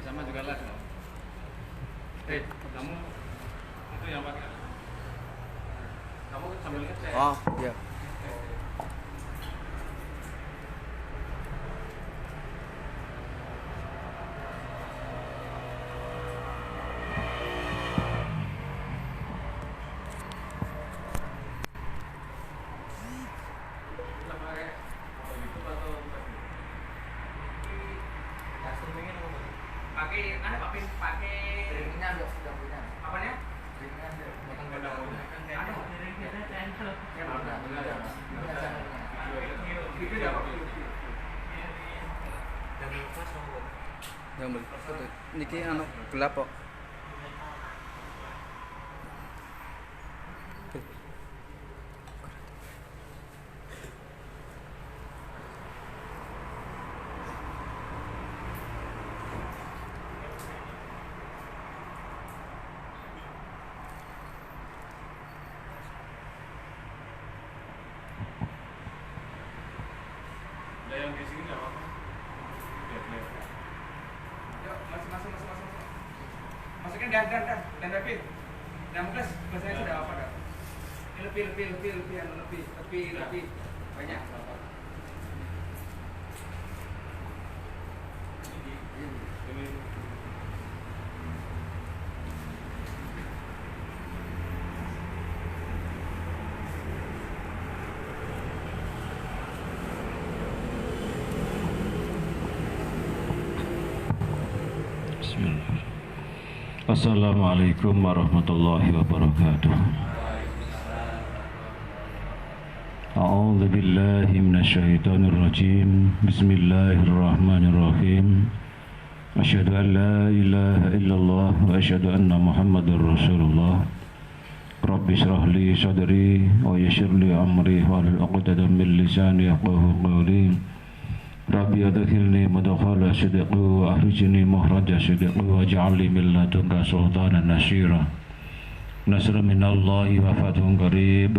Sama juga lah. Kamu itu yang pakai. Kamu sambil ngecek. Oh, iya. Pakai ada pakai Streamingnya udah punya. apanya? Streamingnya Bukan ada. Ada. Itu dia pakai. Yang betul. Niki anu gelap kok. Yang di sini nggak apa-apa. Yuk, masuk. Masukin dan lebih. Dan plus saya sudah apa dah? Lebih banyak. Ini Bismillah. Assalamualaikum warahmatullahi wabarakatuh. A'udzu billahi minasyaitonir rajim. Bismillahirrahmanirrahim. Asyhadu an la ilaha illallah wa asyhadu anna Muhammadar Rasulullah. Rabbi shrah li sadri wa yassir li amri wahlul 'uqdatam min lisani yafqahu qawli. Rabbi adkhilni mudkhala sidqi wa akhrijni mukhraja sidqi waj'al li min ladunka sultanan nasira. Nasrun minallahi wa fathun qarib.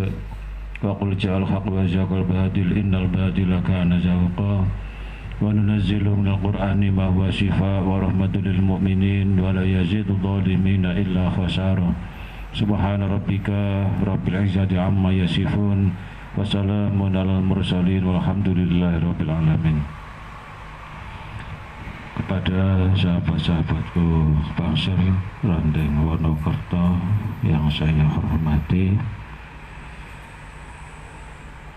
Wa qul ja'al haqq wa zaqal batil innal batila kana zahuqa. Wa nunazzilu minal qur'ani ma huwa shifaa wa rahmatul lil mu'minin wa la yazidu dhalimina illa khasara. Subhana rabbika rabbil izzati amma yasifun. Wassalamun alal mursalin walhamdulillahi rabbil alamin. Kepada sahabat-sahabatku Bangsal Randeng Wonokerto yang saya hormati,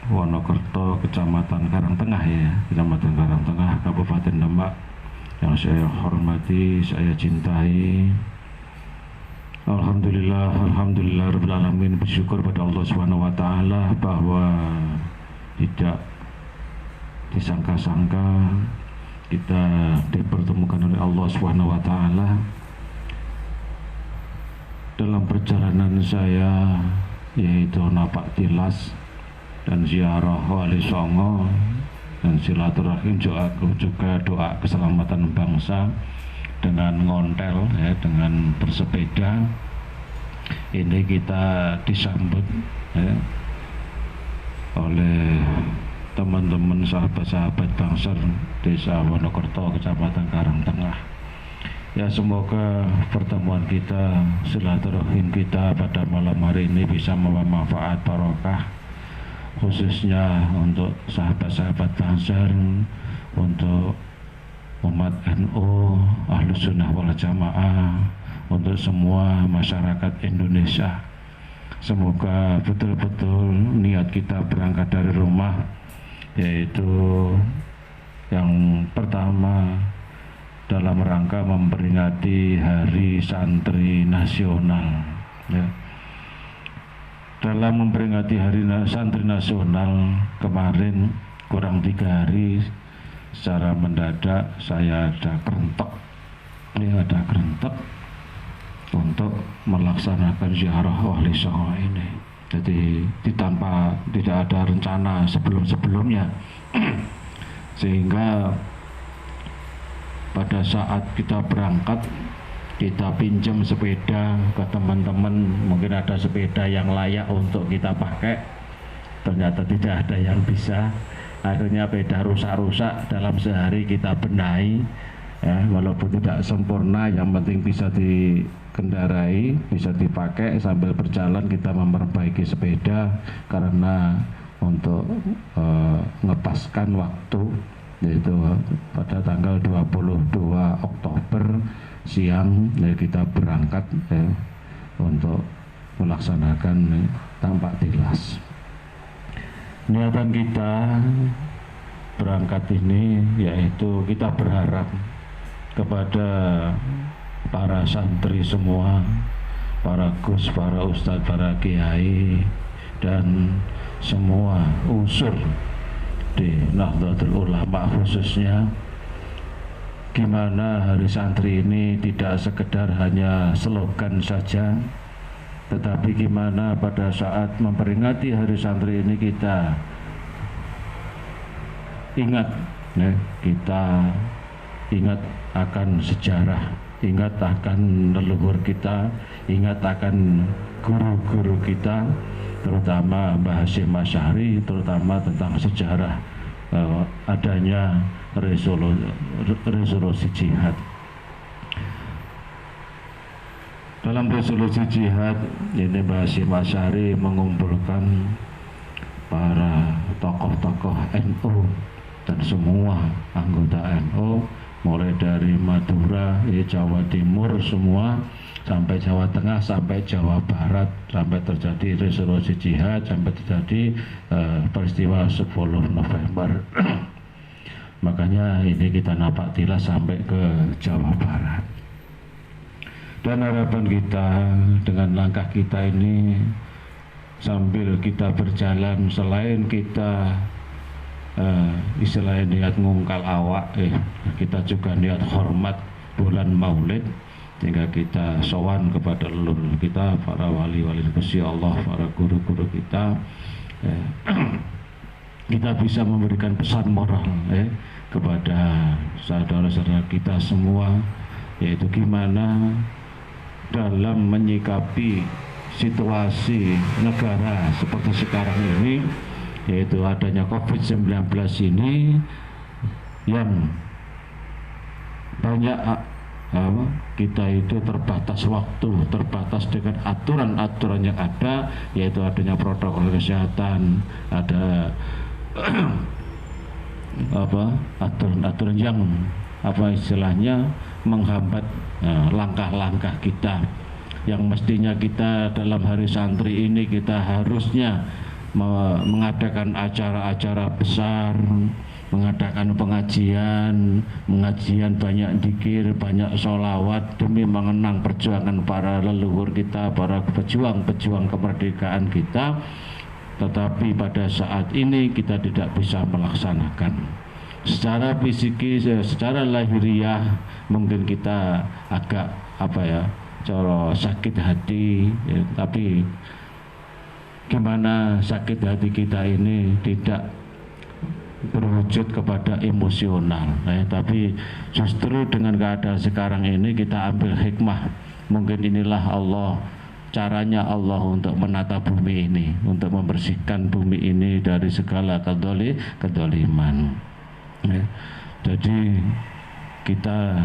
Wonokerto, Kecamatan Karangtengah ya, Kecamatan Karangtengah, Kabupaten Demak yang saya hormati, saya cintai. Alhamdulillah rabbil alamin, bersyukur pada Allah Subhanahu wa taala bahwa tidak disangka-sangka kita dipertemukan oleh Allah Subhanahu wa taala dalam perjalanan saya, yaitu napak tilas dan ziarah Wali Songo dan silaturahim, juga doa keselamatan bangsa dengan ngontel ya, dengan bersepeda. Ini kita disambut ya, oleh teman-teman sahabat-sahabat Bangsal Desa Wonokerto, Kecamatan Karangtengah. Ya, semoga pertemuan kita, silaturahim kita pada malam hari ini bisa membawa manfaat barokah, khususnya untuk sahabat-sahabat Bangsal, untuk umat NU, Ahlus Sunnah wal Jamaah, untuk semua masyarakat Indonesia. Semoga betul-betul niat kita berangkat dari rumah, yaitu yang pertama dalam rangka memperingati Hari Santri Nasional ya. Dalam memperingati Hari Santri Nasional kemarin kurang 3 hari, secara mendadak saya ada kerentek untuk melaksanakan ziarah Wali Songo ini. Jadi tidak ada rencana sebelumnya sehingga pada saat kita berangkat kita pinjam sepeda ke teman-teman, mungkin ada sepeda yang layak untuk kita pakai, ternyata tidak ada yang bisa. Akhirnya sepeda rusak-rusak, dalam sehari kita benahi, ya, walaupun tidak sempurna, yang penting bisa dikendarai, bisa dipakai. Sambil berjalan kita memperbaiki sepeda, karena untuk ngepaskan waktu, yaitu pada tanggal 22 Oktober siang ya, kita berangkat untuk melaksanakan tampak tilas. Niatan kita berangkat ini yaitu kita berharap kepada para santri semua, para gus, para ustadz, para kiai, dan semua unsur di Nahdlatul Ulama khususnya, gimana Hari Santri ini tidak sekedar hanya slogan saja, tetapi gimana pada saat memperingati Hari Santri ini kita ingat, ya, kita ingat akan sejarah, ingat akan leluhur kita, ingat akan guru-guru kita, terutama Mbah Hasyim Asy'ari, terutama tentang sejarah adanya resolusi jihad. Dalam resolusi jihad ini Mbah Hasyim Asy'ari mengumpulkan para tokoh-tokoh NU dan semua anggota NU, mulai dari Madura, Jawa Timur semua, sampai Jawa Tengah, sampai Jawa Barat, sampai terjadi resolusi jihad, sampai terjadi peristiwa 10 November. Makanya ini kita napak tilas sampai ke Jawa Barat. Dan harapan kita dengan langkah kita ini, sambil kita berjalan, selain kita istilahnya niat ngungkal awak, kita juga niat hormat bulan Maulid, sehingga kita sowan kepada leluhur kita, para wali-wali Gusti Allah, para guru-guru kita, kita bisa memberikan pesan moral kepada saudara-saudara kita semua, yaitu gimana dalam menyikapi situasi negara seperti sekarang ini, yaitu adanya COVID-19 ini, yang banyak kita itu terbatas waktu, terbatas dengan aturan-aturan yang ada, yaitu adanya protokol kesehatan, ada aturan-aturan yang istilahnya menghambat langkah-langkah kita, yang mestinya kita dalam Hari Santri ini kita harusnya mengadakan acara-acara besar, mengadakan pengajian banyak zikir, banyak sholawat demi mengenang perjuangan para leluhur kita, para pejuang-pejuang kemerdekaan kita. Tetapi pada saat ini kita tidak bisa melaksanakan. Secara fisikis, secara lahiriah mungkin kita agak sakit hati, tapi gimana sakit hati kita ini tidak berwujud kepada emosional, tapi justru dengan keadaan sekarang ini kita ambil hikmah. Mungkin inilah caranya Allah untuk menata bumi ini, untuk membersihkan bumi ini dari segala kedoliman. Jadi kita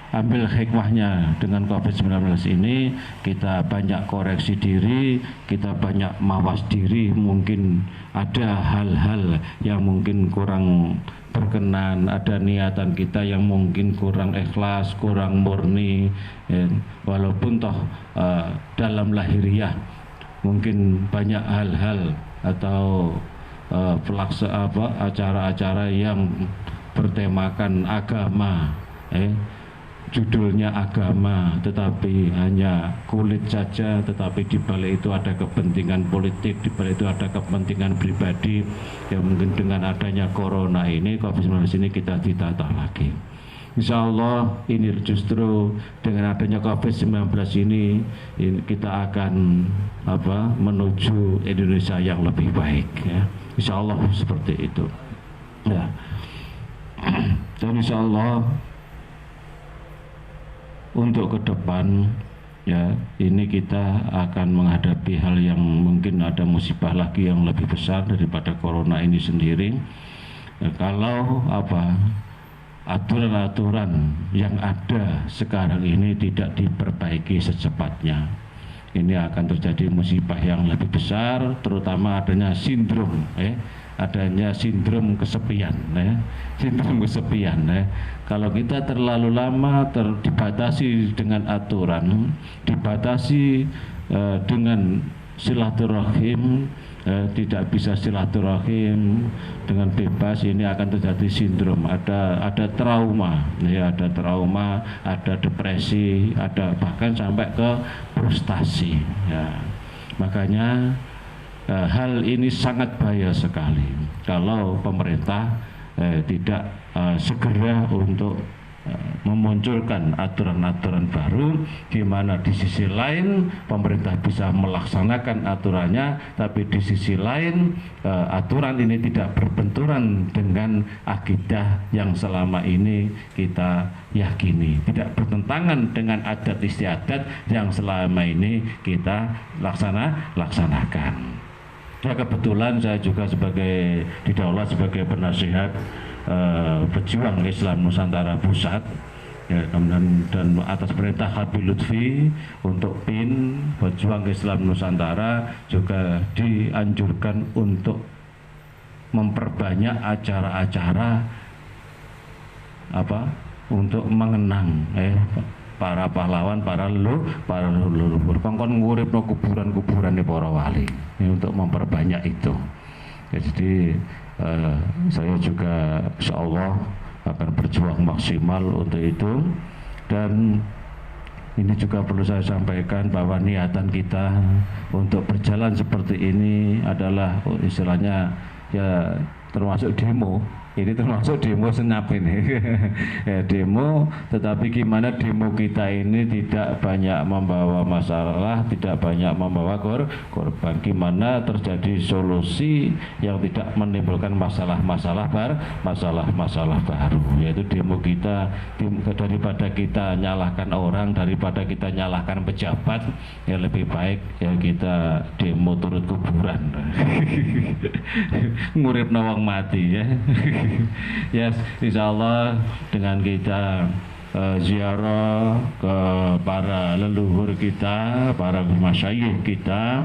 ambil hikmahnya dengan COVID-19 ini, kita banyak koreksi diri, kita banyak mawas diri. Mungkin ada hal-hal yang mungkin kurang berkenan, ada niatan kita yang mungkin kurang ikhlas, kurang murni, walaupun toh dalam lahiriah mungkin banyak hal-hal atau acara-acara yang bertemakan agama, judulnya agama, tetapi hanya kulit saja, tetapi di balik itu ada kepentingan politik, di balik itu ada kepentingan pribadi, yang mungkin dengan adanya corona ini, COVID-19 ini kita ditata lagi. Insya Allah ini justru dengan adanya COVID-19 ini kita akan menuju Indonesia yang lebih baik, ya. Insya Allah seperti itu, ya. Dan insya Allah untuk ke depan ya ini kita akan menghadapi hal yang mungkin ada musibah lagi yang lebih besar daripada corona ini sendiri. Kalau aturan-aturan yang ada sekarang ini tidak diperbaiki secepatnya, ini akan terjadi musibah yang lebih besar, terutama adanya sindrom kesepian sindrom kesepian. Kalau kita terlalu lama dibatasi dengan aturan, dibatasi dengan silaturahim, tidak bisa silaturahim dengan bebas, ini akan terjadi sindrom, ada trauma ada depresi, ada bahkan sampai ke frustasi ya. Makanya hal ini sangat bahaya sekali kalau pemerintah tidak segera untuk memunculkan aturan-aturan baru, di mana di sisi lain pemerintah bisa melaksanakan aturannya, tapi di sisi lain aturan ini tidak berbenturan dengan akidah yang selama ini kita yakini, tidak bertentangan dengan adat istiadat yang selama ini kita laksanakan. Ya, kebetulan saya juga didaulat sebagai penasihat pejuang Islam Nusantara Pusat ya, dan atas perintah Habib Lutfi untuk PIN Pejuang Islam Nusantara juga dianjurkan untuk memperbanyak acara-acara untuk mengenang para pahlawan, para leluhur, kongkon nguripno kuburan-kuburan para wali, ini untuk memperbanyak itu ya. Jadi saya juga insya Allah akan berjuang maksimal untuk itu. Dan ini juga perlu saya sampaikan bahwa niatan kita untuk berjalan seperti ini adalah istilahnya ya termasuk demo. Ini termasuk demo senyap ini ya, demo, tetapi gimana demo kita ini tidak banyak membawa masalah, tidak banyak membawa korban, gimana terjadi solusi yang tidak menimbulkan masalah-masalah baru, yaitu demo kita daripada kita nyalahkan orang, daripada kita nyalahkan pejabat, ya lebih baik ya kita demo turut kuburan nguripna wong mati ya. Ya, insya Allah dengan kita ziarah ke para leluhur kita, para masyayikh kita,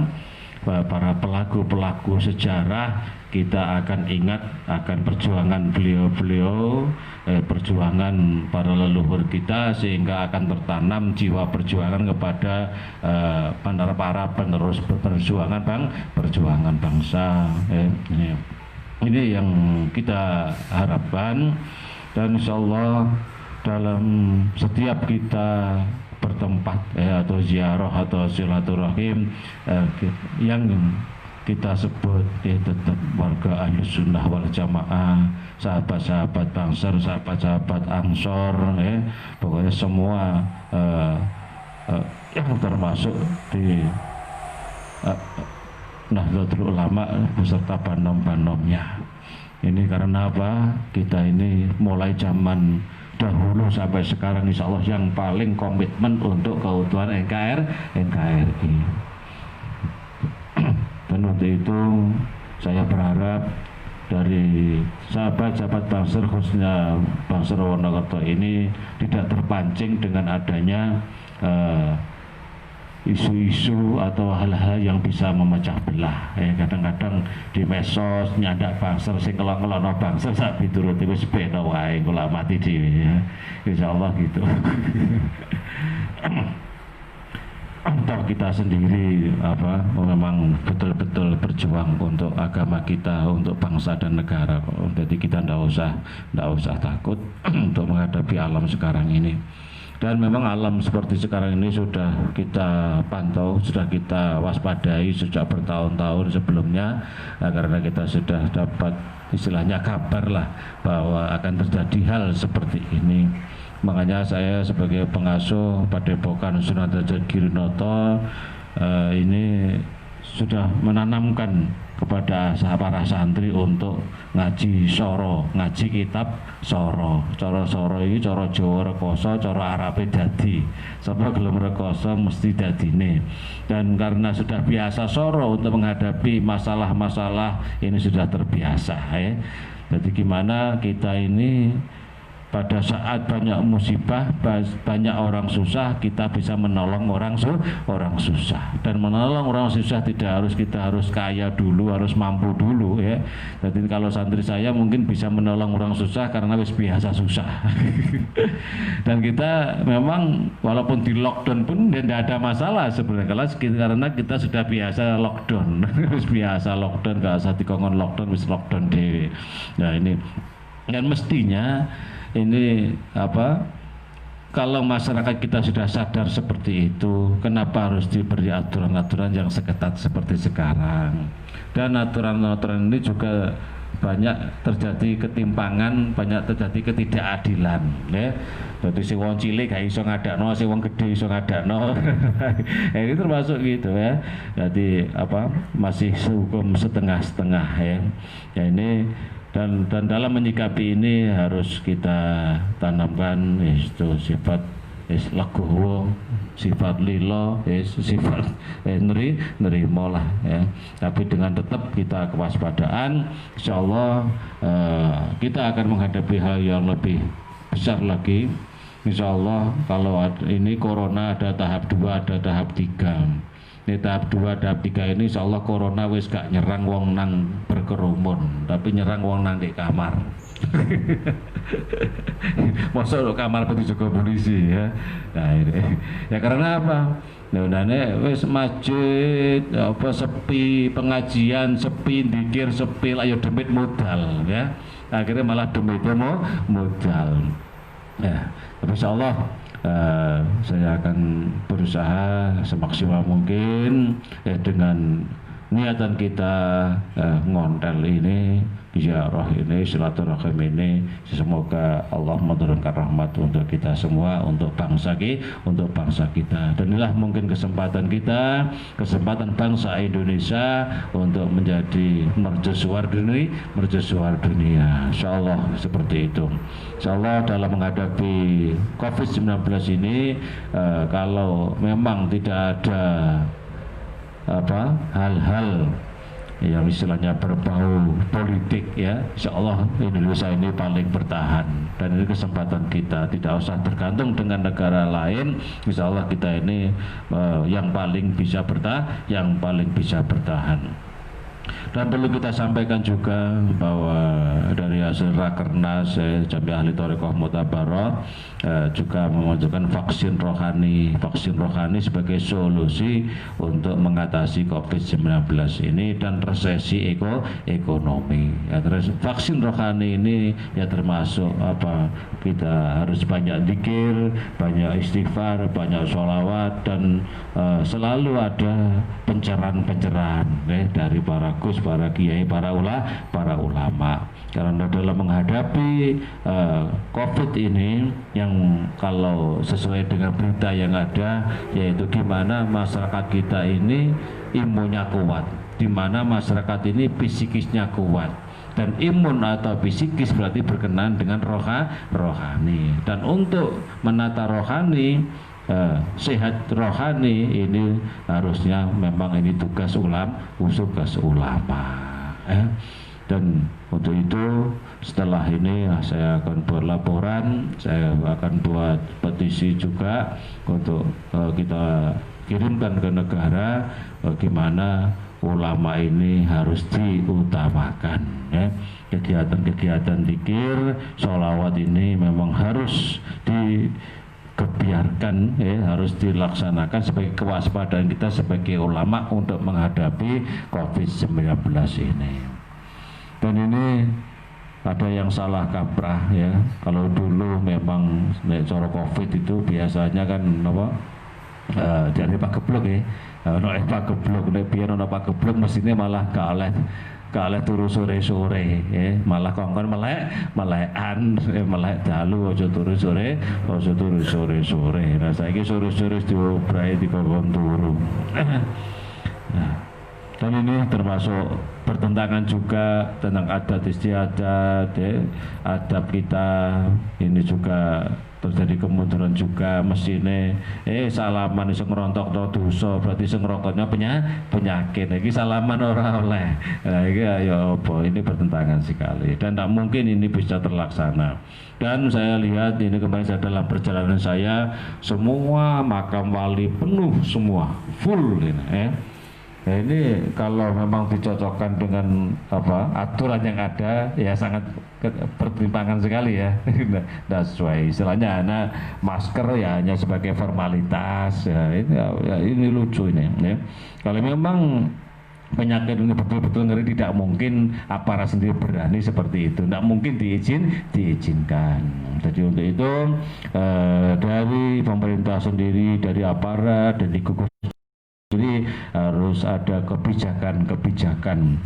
para pelaku-pelaku sejarah, kita akan ingat akan perjuangan beliau-beliau, perjuangan para leluhur kita, sehingga akan tertanam jiwa perjuangan kepada para penerus perjuangan bangsa. Ini yang kita harapkan, dan insya Allah dalam setiap kita bertempat atau ziarah atau silaturahim yang kita sebut tetap warga Ahlus Sunnah wal Jamaah, sahabat-sahabat Bangsar, sahabat-sahabat Ansor, pokoknya semua yang termasuk di Nahdlatul Ulama beserta banom-banomnya. Ini karena apa? Kita ini mulai zaman dahulu sampai sekarang insya Allah yang paling komitmen untuk keutuhan NKRI. Dan untuk itu saya berharap dari sahabat-sahabat Bangsar, khususnya Bangsar Wonokerto ini tidak terpancing dengan adanya isu-isu atau hal-hal yang bisa memecah belah. Kadang-kadang di medsos nyandak Bangsar sing kelon-kelono Bangsar sak piturut iku sepeda wae kula mati dhewe ya. Insyaallah gitu. Toh kita sendiri memang betul-betul berjuang untuk agama kita, untuk bangsa dan negara. Jadi kita ndak usah takut untuk menghadapi alam sekarang ini. Dan memang alam seperti sekarang ini sudah kita pantau, sudah kita waspadai sejak bertahun-tahun sebelumnya, karena kita sudah dapat istilahnya kabar lah bahwa akan terjadi hal seperti ini. Makanya saya sebagai pengasuh Padepokan Sunan Derajat Girinoto ini sudah menanamkan kepada para santri untuk ngaji soro, ngaji kitab soro. Cara soro ini cara Jawa rekoso, cara Arabe dadi. Sapa gelem rekoso mesti dadine. Dan karena sudah biasa soro untuk menghadapi masalah-masalah ini sudah terbiasa ya. Jadi gimana kita ini pada saat banyak musibah, banyak orang susah, kita bisa menolong orang susah. Dan menolong orang susah kita harus kaya dulu, harus mampu dulu ya. Jadi kalau santri saya mungkin bisa menolong orang susah karena wis biasa susah. Dan kita memang walaupun di lockdown pun tidak ada masalah sebenarnya karena kita sudah biasa lockdown. Wis biasa lockdown, gak usah dikongkon lockdown, wis lockdown dhewe. Nah ini dan mestinya ini kalau masyarakat kita sudah sadar seperti itu, kenapa harus diberi aturan-aturan yang seketat seperti sekarang? Dan aturan-aturan ini juga banyak terjadi ketimpangan, banyak terjadi ketidakadilan ya. Jadi si wong cilik gak iso ngadakno, si wong gede iso ngadakno. Ini termasuk gitu ya. Jadi masih hukum setengah-setengah ya. Ya ini dan dalam menyikapi ini harus kita tanamkan itu sifat legowo, sifat lilo, sifat nerimo lah ya. Tapi dengan tetap kita kewaspadaan, insyaallah kita akan menghadapi hal yang lebih besar lagi. Insyaallah kalau ini corona ada tahap 2, ada tahap 3. Ini tahap 2, tahap 3 ini insyaallah corona wis gak nyerang wong nang berkerumun, tapi nyerang wong nang di kamar. Masuk kamar petugas polisi ya. Nah ini ya karena apa? Nah, wis masjid sepi, pengajian sepi, zikir sepi, ayo demit modal ya. Akhirnya malah demitnya modal. Ya, tapi insyaallah saya akan berusaha semaksimal mungkin dengan niatan kita ngontel ini, ziarah ini, silaturahim ini, semoga Allah menurunkan rahmat untuk kita semua, untuk bangsa kita. Dan inilah mungkin kesempatan kita, kesempatan bangsa Indonesia untuk menjadi mercusuar dunia. Insyaallah seperti itu. Insyaallah dalam menghadapi COVID-19 ini, kalau memang tidak ada hal-hal yang istilahnya berbau politik ya, insyaallah Indonesia ini paling bertahan. Dan ini kesempatan kita, tidak usah tergantung dengan negara lain. Insyaallah kita ini yang paling bisa bertahan. Dan perlu kita sampaikan juga bahwa dari hasil Rakernas Jamiah Ahli Thariqah Mu'tabarah juga memunculkan vaksin rohani sebagai solusi untuk mengatasi COVID-19 ini dan resesi ekonomi. Ya, terus vaksin rohani ini ya termasuk kita harus banyak zikir, banyak istighfar, banyak sholawat, dan selalu ada pencerahan dari para gus, para kiai, para ulama. Karena dalam menghadapi COVID ini, yang kalau sesuai dengan berita yang ada, yaitu gimana masyarakat kita ini imunnya kuat, di mana masyarakat ini psikisnya kuat. Dan imun atau psikis berarti berkenaan dengan rohani. Dan untuk menata rohani, sehat rohani ini harusnya memang ini tugas ulama dan untuk itu setelah ini saya akan buat laporan, saya akan buat petisi juga untuk kita kirimkan ke negara bagaimana ulama ini harus diutamakan ya. Kegiatan-kegiatan zikir, sholawat ini memang harus kebiarkan harus dilaksanakan sebagai kewaspadaan kita sebagai ulama untuk menghadapi COVID-19 ini. Dan ini ada yang salah kaprah ya. Kalau dulu memang cara COVID itu biasanya kan jadi pageblok ya. Nek pageblok nek biyen ana pageblok mesine malah kaleh turu sore-sore ya, malah kongkon melekan dalu aja turu sore-sore. Nah saiki sore-sore diobrai dikongkon turu. Nah, Dan ini termasuk bertentangan juga tentang adat istiadat, ya, adab kita. Ini juga terjadi kemunduran juga mesine salaman iso ngerontok to dosa, berarti sing ngrokoknya penyakit. Iki salaman ora oleh. Nah, iki ya apa, ini bertentangan sekali dan tak mungkin ini bisa terlaksana. Dan saya lihat ini kemarin saya dalam perjalanan saya semua makam wali penuh semua, full ini. Nah, ini kalau memang dicocokkan dengan aturan yang ada ya sangat pertimbangan sekali ya. Tidak sesuai istilahnya. Nah, masker ya hanya sebagai formalitas ya, ini lucu ini ya. Kalau memang penyakit ini betul-betul ngeri, tidak mungkin aparat sendiri berani seperti itu, tidak mungkin diizinkan. Jadi untuk itu dari pemerintah sendiri, dari aparat dan digugus jadi harus ada kebijakan,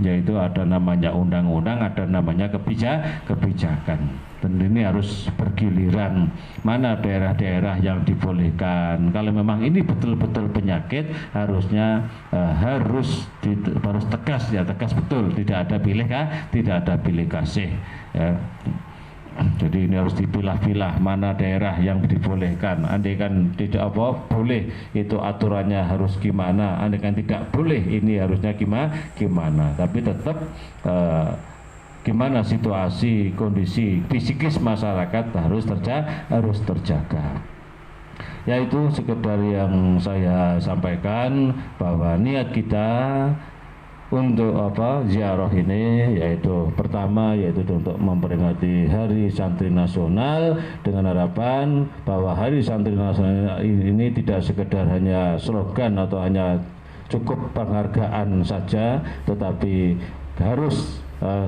yaitu ada namanya undang-undang, ada namanya kebijakan. Dan ini harus bergiliran, mana daerah-daerah yang dibolehkan. Kalau memang ini betul-betul penyakit, harusnya harus tegas ya, tegas betul, tidak ada pilih kasih ya. Jadi ini harus dipilah-pilah mana daerah yang dibolehkan. Andai kan tidak boleh, itu aturannya harus gimana. Andai kan tidak boleh, ini harusnya gimana. Tapi tetap gimana situasi, kondisi psikis masyarakat harus terjaga. Ya itu sekedar yang saya sampaikan, bahwa niat kita untuk ziarah ini yaitu pertama yaitu untuk memperingati Hari Santri Nasional, dengan harapan bahwa Hari Santri Nasional ini tidak sekedar hanya slogan atau hanya cukup penghargaan saja, tetapi harus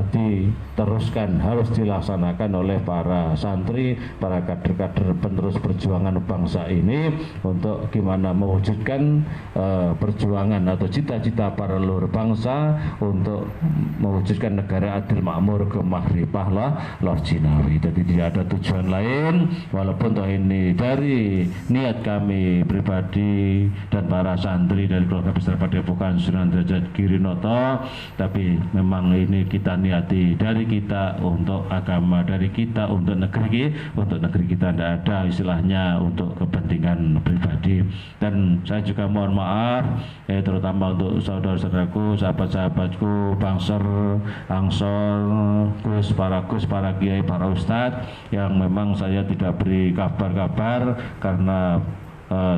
diteruskan, harus dilaksanakan oleh para santri, para kader-kader penerus perjuangan bangsa ini untuk gimana mewujudkan perjuangan atau cita-cita para leluhur bangsa untuk mewujudkan negara adil, makmur, kemahrifah lor jinawi. Jadi tidak ada tujuan lain, walaupun toh ini dari niat kami pribadi dan para santri dari keluarga besar Padepokan Sunan Derajat Girinoto, tapi memang ini kita niati dari kita untuk agama, dari kita untuk negeri kita, tidak ada istilahnya untuk kepentingan pribadi. Dan saya juga mohon maaf terutama untuk saudara-saudaraku, sahabat-sahabatku, Bangser, Angsor, Gus, para kiai, para ustadz yang memang saya tidak beri kabar-kabar karena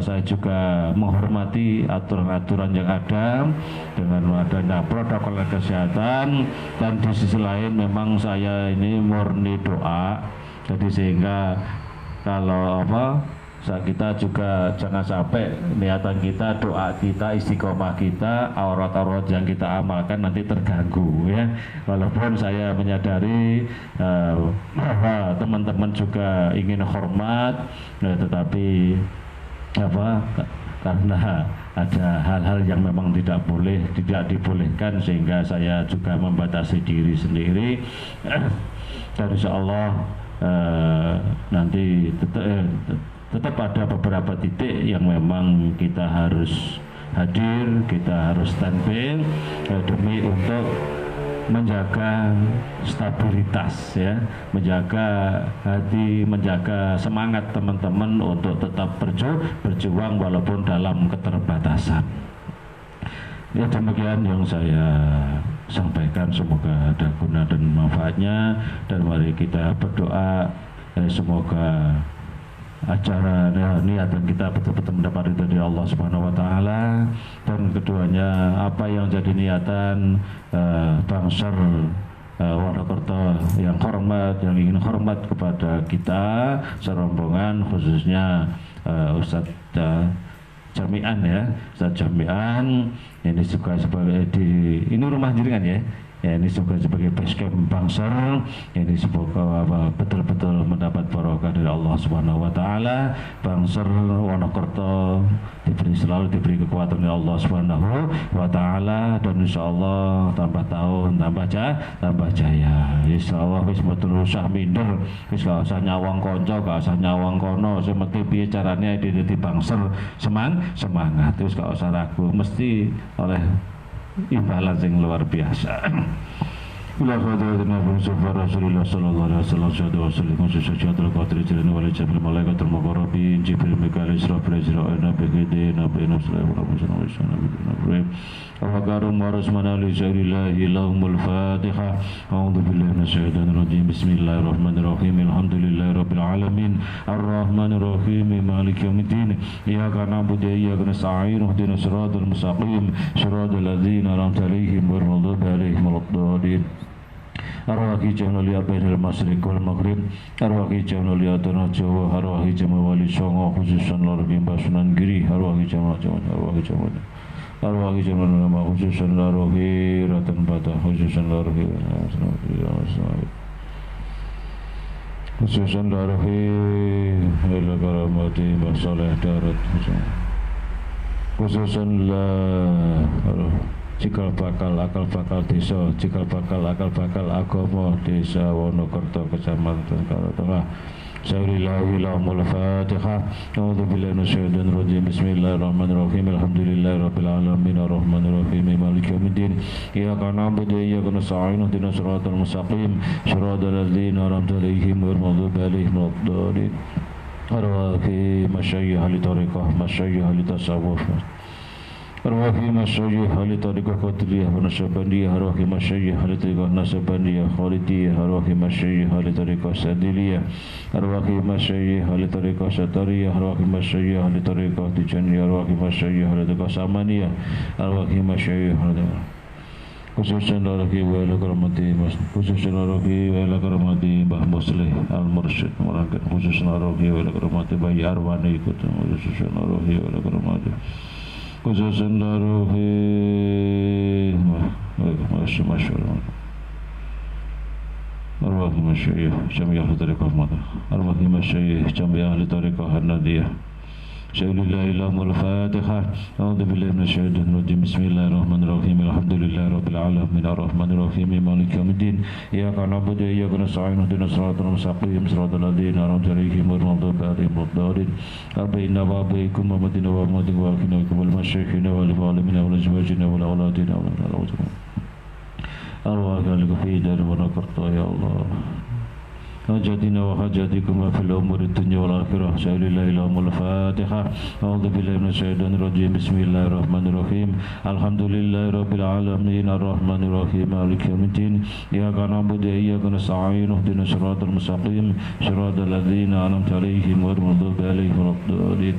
saya juga menghormati aturan-aturan yang ada dengan adanya protokol kesehatan, dan di sisi lain memang saya ini murni doa. Jadi sehingga kalau kita juga jangan sampai niatan kita, doa kita, istiqomah kita, aurat-aurat yang kita amalkan nanti terganggu ya. Walaupun saya menyadari bahwa teman-teman juga ingin hormat, tetapi karena ada hal-hal yang memang tidak dibolehkan, sehingga saya juga membatasi diri sendiri. Dan insya Allah nanti tetap ada beberapa titik yang memang kita harus hadir, kita harus standby demi untuk menjaga stabilitas ya, menjaga hati, menjaga semangat teman-teman untuk tetap berjuang walaupun dalam keterbatasan. Ya demikian yang saya sampaikan, semoga ada guna dan manfaatnya, dan mari kita berdoa semoga acara niatan kita betul-betul mendapat ridho dari Allah Subhanahu wa taala, dan keduanya apa yang jadi niatan Bangser Wonokerto yang hormat, yang ingin hormat kepada kita serombongan, khususnya Ustadz Jami'an ya, Ustadz Jami'an ini juga sebagai ini rumah jenengan ya. Ya, ini juga sebagai base camp Bangser, ini semoga betul-betul mendapat barokah dari Allah Subhanahu wa taala. Bangser Wonokerto selalu diberi kekuatan oleh Allah Subhanahu wa taala, dan insyaallah tambah tahun tambah jaya. Insyaallah wis mboten usah minder, wis gak usah nyawang kanca, gak usah nyawang kono, sing penting piye carane dadi Bangser semangat, wis gak usah ragu, mesti oleh imbalan sing luar biasa. Ila hadratina Mustafa Rasulullah sallallahu alaihi wasallam syahadu wa sallim syahadatul qadri jalani wa jabil malaikatul muqarrabin Jibril Mikail Israfil Israil Nabi Khidin Nabi Sulaiman Nabi Ibrahim Al-Karim wa Rasmana li Sayyidillah lahumul Fatiha. A'udzu billahi minasyaitonir rajim. Bismillahirrahmanirrahim. Alhamdulillahi rabbil alamin. Arrahmanir rahim. Maliki yaumiddin. Iyyaka na'budu wa iyyaka nasta'in. Ihdinas siratal mustaqim. Siratal ladzina an'amta 'alaihim ghairil maghdubi 'alaihim waladdallin. Arwahi jamna liya bainal masyriq wal maghrib. Arwahi jamna liya tanah Jawa. Arwahi jamna wali songo khususan lor bimba Sunan Giri. Arwahi jamna arwahi jamna nama khususan arwahi ratan bata khususan arwahi khususan arwahi ila karamati masalah darat khususan la cikal bakal akal bakal desa cikal bakal akal bakal agama desa Wonokerto Kecamatan Tengah. Sayyidillah lahumul Fatiha. A'udzu billahi minasyaitonir rajim. Bismillahirrahmanirrahim. Alhamdulillahi rabbil alamin arrahmanir rahim maliki yaumiddin. Iyyaka na'budu wa iyyaka nasta'in. Ihdinas siratal mustaqim. Siratal ladzina an'amta 'alaihim ghairil maghdubi 'alaihim waladdallin. Arwahi masyayikh ahli thariqah, masyayikh ahli tasawuf. Arwahi masyayikh ahli tariqah Qadiriyah wa Naqsyabandiyah. Arwahi masyayikh ahli tariqah Naqsyabandiyah Khalidiyah. Arwahi masyayikh ahli tariqah Sadiliyah. Arwahi masyayikh ahli tariqah Satariyah. Arwahi masyayikh ahli tariqah Tijaniyah. Arwahi masyayikh ahli tariqah Samaniyah. Arwahi masyayikh ahli khususan arwahi wa ila karamati khususan arwahi wa ila karamati Mbah Muslih Al-Mursyid Muragan. Khususan arwahi wa ila karamati Bayi Arwani ikut. Khususan arwahi wa ila karamati khususan arwahi masyaallah arwahi masyayikh jami'ah ahli tariqah Ahmadiyah. Arwahi masyayikh jami'ah ahli tariqah An-Nadiyah. Sayyidillah lahumul Fatiha. A'udzu billahi minasyaitonir rajim. Bismillahirrahmanirrahim. Alhamdulillahi rabbil alamin arrahmanir rahim maliki yaumiddin. Iyyaka na'budu wa iyyaka nasta'in. Ihdinas siratal mustaqim. Siratal ladzina an'amta 'alaihim ghairil maghdubi 'alaihim waladdallin. Rabbana wa bikum wa madina wa madina wa kinakum wal masyayikhina wal alimin wal azwajina wal auladina wal awladina. Arwahana laka fi dar wa Wonokerto ya Allah. Hajatina wa hajatikum fil umuri dunya wal akhirah. Sayyidillah lahumul Fatiha. A'udzu billahi minasyaitonir rajim. Bismillahirrahmanirrahim. Alhamdulillahi rabbil alamin arrahmanir rahim maliki yaumiddin. Iyyaka na'budu wa iyyaka nasta'in. Ihdinas siratal mustaqim. Siratal ladzina an'amta 'alaihim ghairil maghdubi 'alaihim waladdallin.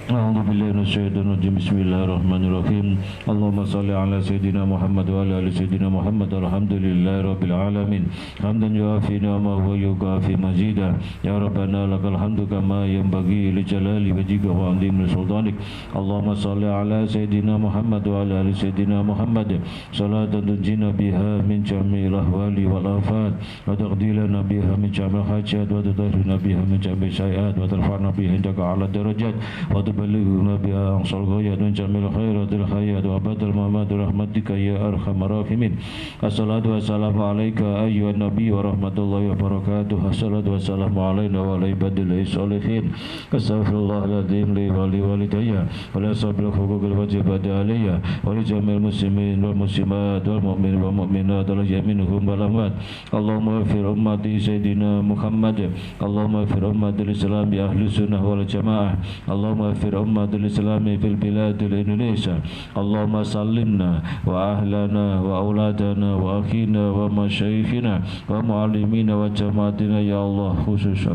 A'udzu billahi minasyaitonir rajim. Bismillahirrahmanirrahim. Allahumma shalli ala sayidina Muhammad wa ala ali sayidina Muhammad. Alhamdulillahi rabbil alamin. Hamdan yuafi ni'amahu wa yukafi mazida. Ya Rabbana lakal hamdu kama yanbaghi li jalali wajhika wa 'azimi sultanik. Allahumma shalli ala sayidina Muhammad wa ala ali sayidina Muhammad. Salatan tunjina biha min jami'il ahwali wal afat wa taqdilana biha min jami'il hajat wa tutahhiruna biha min jami'il sayiat wa tarfa'na biha indaka 'ala darajat wa بلغنا بها أقصى الغايات من جميع الخيرات الحياة وأبد الممات برحمتك يا أرحم الراحمين. الصلاة والسلام عليك أيها النبي ورحمة الله وبركاته. الصلاة والسلام علينا وعلى عباد الله الصالحين. أستغفر الله العظيم لي ولوالدي ولأصحاب الحقوق الواجبات علي ولجميع المسلمين والمسلمات والمؤمنين والمؤمنات الأحياء منهم والأموات. اللهم اغفر أمتي سيدنا محمد. اللهم اغفر أمة الإسلام أهل السنة والجماعة. اللهم اغفر أمة الإسلام في البلاد الإندونيسيا. اللهم سلمنا وأهلنا وأولادنا وأخينا ومشايخنا ومعلمين وجماعتنا يا الله. خصوصا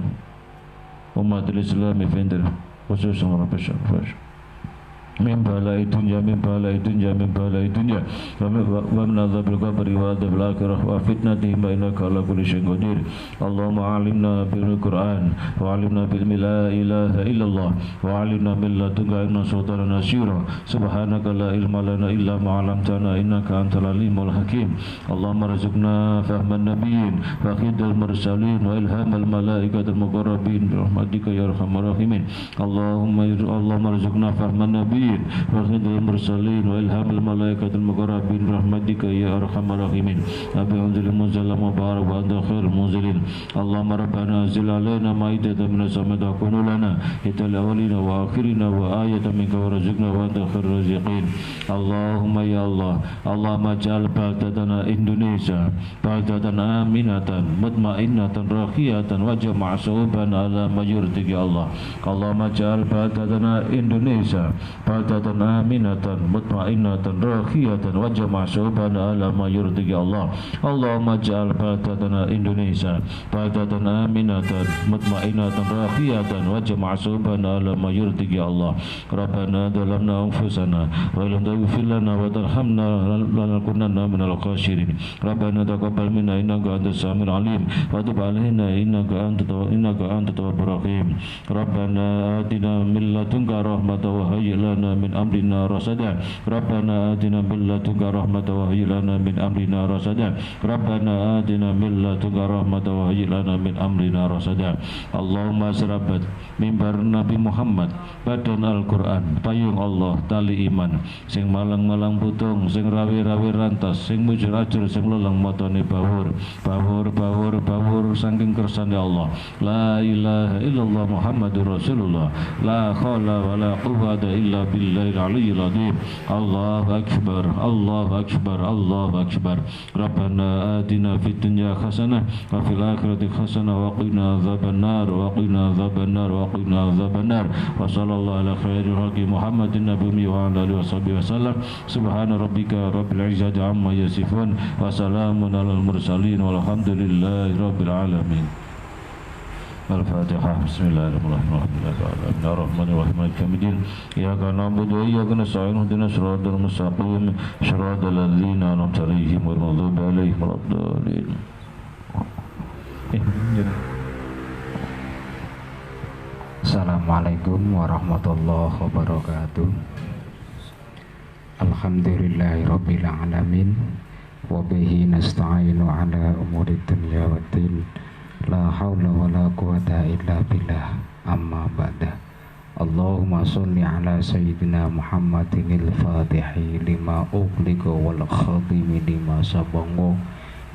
أمة الإسلام في الإندونيسيا خصوصا رب الشرف min balai dunya min balai dunya min balai dunya wa min adzabil qabri wa adzabil akhirah wa fitnati ma innaka ala kulli syai'in qadir. Allahumma 'allimna bil Qur'an wa 'allimna bil la ilaha illallah wa 'allimna min ladunka ilman sultanan nasyira. Subhanaka la ilma lana illa ma 'allamtana innaka antal alimul hakim. Allahumma rzuqna fahman nabiyyin wa khidal mursalin wa ilhamal malaikatil muqarrabin bi rahmatika ya arhamar rahimin. Allahumma rzuqna fahman nabiyyin النبيين وخير المرسلين وإلهام الملائكة المقربين برحمتك يا أرحم الراحمين أبي أنزل المنزل مبارك وأنت خير المنزلين اللهم ربنا أنزل علينا مائدة من السماء تكون لنا إلى الأولين وآخرين وآية منك ورزقنا وأنت خير الرازقين اللهم يا الله اللهم اجعل بلدتنا إندونيسيا بلدة آمنة مطمئنة راخية وجمع شعوبنا على ما يرضيك يا الله اللهم اجعل بلدتنا إندونيسيا بلدة آمنة مطمئنة راخية وجمع شعوبنا على ما يرضيك يا الله اللهم اجعل بلدتنا إندونيسيا بلدة آمنة مطمئنة راخية وجمع شعوبنا على ما يرضيك يا الله ربنا ظلمنا أنفسنا وإن تغفر لنا وترحمنا لنكونن من الخاسرين ربنا تقبل منا إنك أنت السميع العليم وتب علينا إنك أنت التواب الرحيم ربنا آتنا من لدنك رحمة وهيئ لنا من أمرنا رشدا ربنا آتنا من لدنك رحمة وهيئ لنا من أمرنا رشدا ربنا آتنا من لدنك رحمة وهيئ لنا من أمرنا رشدا اللهم asrabat mimbar Nabi Muhammad badan Al-Quran payung Allah tali iman sing malang-malang putung sing rawi-rawi rantas sing mujur ajur sing leleng matane bawur saking kersane Allah la ilaha illallah Muhammadur Rasulullah la khala wa la quwwata illa billahil aliyyil azim Allahu akbar Allahu akbar Allahu akbar Rabbana atina fid dunya hasanah wa fil akhirati hasanah wa qina adzabannar wa qina adzabannar wa qina adzabannar wa sallallahu ala khairil khalqi Muhammadin nabiyyi wa ala alihi washabihi wasallam subhana rabbika rabbil izzati amma yasifun wa salamun alal mursalin walhamdulillahi rabbil alamin. Al-Fatihah. Bismillahirrahmanirrahim. Ar-Rahmanir-Rahim. Maliki yaumiddin. Iyyaka na'budu wa iyyaka nasta'in. Ihdinas siratal mustaqim. Shiratal ladzina an'amta 'alaihim ghairil maghdubi 'alaihim waladdallin. Assalamualaikum warahmatullahi wabarakatuh. Alhamdulillahirabbil alamin wa bihi nasta'inu ala umuri dunya waddin. La haula wala quwata illa billah. Amma ba'da. Allahumma sholli ala sayyidina Muhammadinil fatihi lima ughliqa wal khatimi lima sabaqa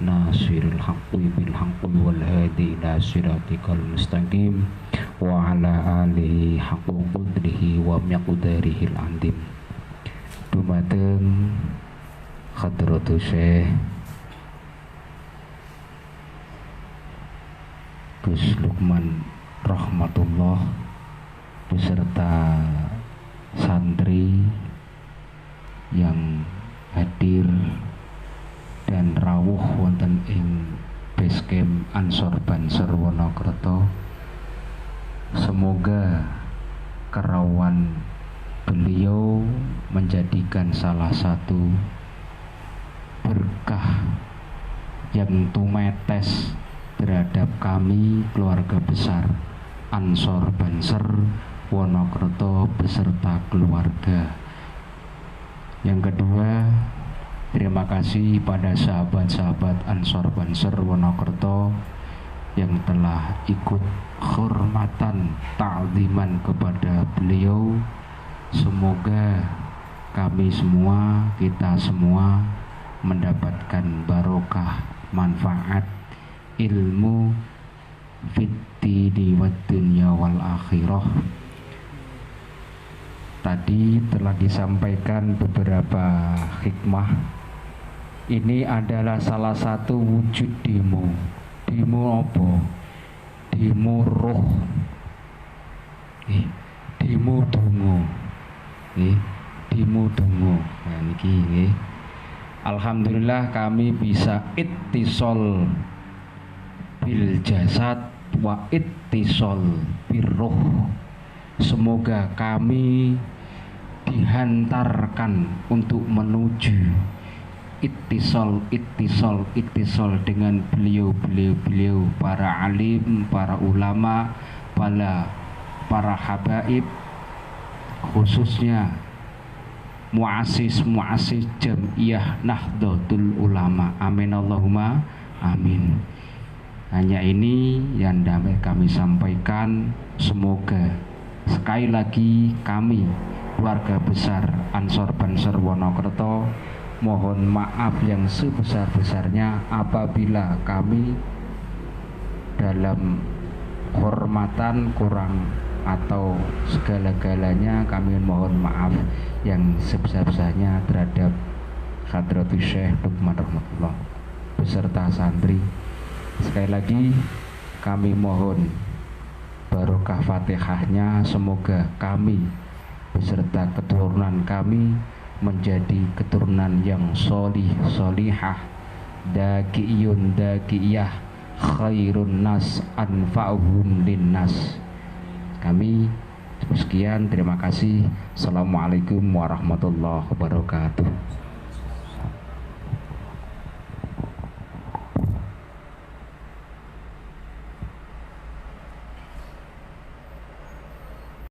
nasiril haqqi bil haqqi wal hadi ila siratikal mustaqim wa ala alihi haqqa qadrihi wa miqdarihil andim. Dumateng hadratus Syekh Gus Lukman rahmatullah beserta santri yang hadir dan rawuh wonten ing base camp Ansor Banser Wonokerto. Semoga kerawan beliau menjadikan salah satu berkah yang tumetes terhadap kami keluarga besar Ansor Banser Wonokerto beserta keluarga. Yang kedua, terima kasih pada sahabat-sahabat Ansor Banser Wonokerto yang telah ikut hormatan ta'ziman kepada beliau. Semoga kami semua, kita semua mendapatkan barokah, manfaat ilmu fiddini wad dunya wal akhirah. Tadi telah disampaikan beberapa hikmah. Ini adalah salah satu wujud demo. Demo apa? Demo roh. Demo dongo. Demo dongo. Nah niki nggih. Alhamdulillah kami bisa ittisol bil jasad wa ittisol bir ruh. Semoga kami dihantarkan untuk menuju ittisol dengan beliau para alim, para ulama, para habaib, khususnya muassis Jam'iyah Nahdlatul Ulama. Amin Allahumma amin. Hanya ini yang dapat kami sampaikan. Semoga sekali lagi kami keluarga besar Ansor Banser Wonokerto, mohon maaf yang sebesar-besarnya apabila kami dalam hormatan kurang atau segala-galanya kami mohon maaf yang sebesar-besarnya terhadap Hadratus Syekh Lukman rahmatullah beserta santri. Sekali lagi kami mohon barokah Fatihahnya, semoga kami beserta keturunan kami menjadi keturunan yang solih solihah, dakiyun dakiyah, khairun nas anfa'uhum linnas. Kami sekian, terima kasih. Assalamualaikum warahmatullahi wabarakatuh.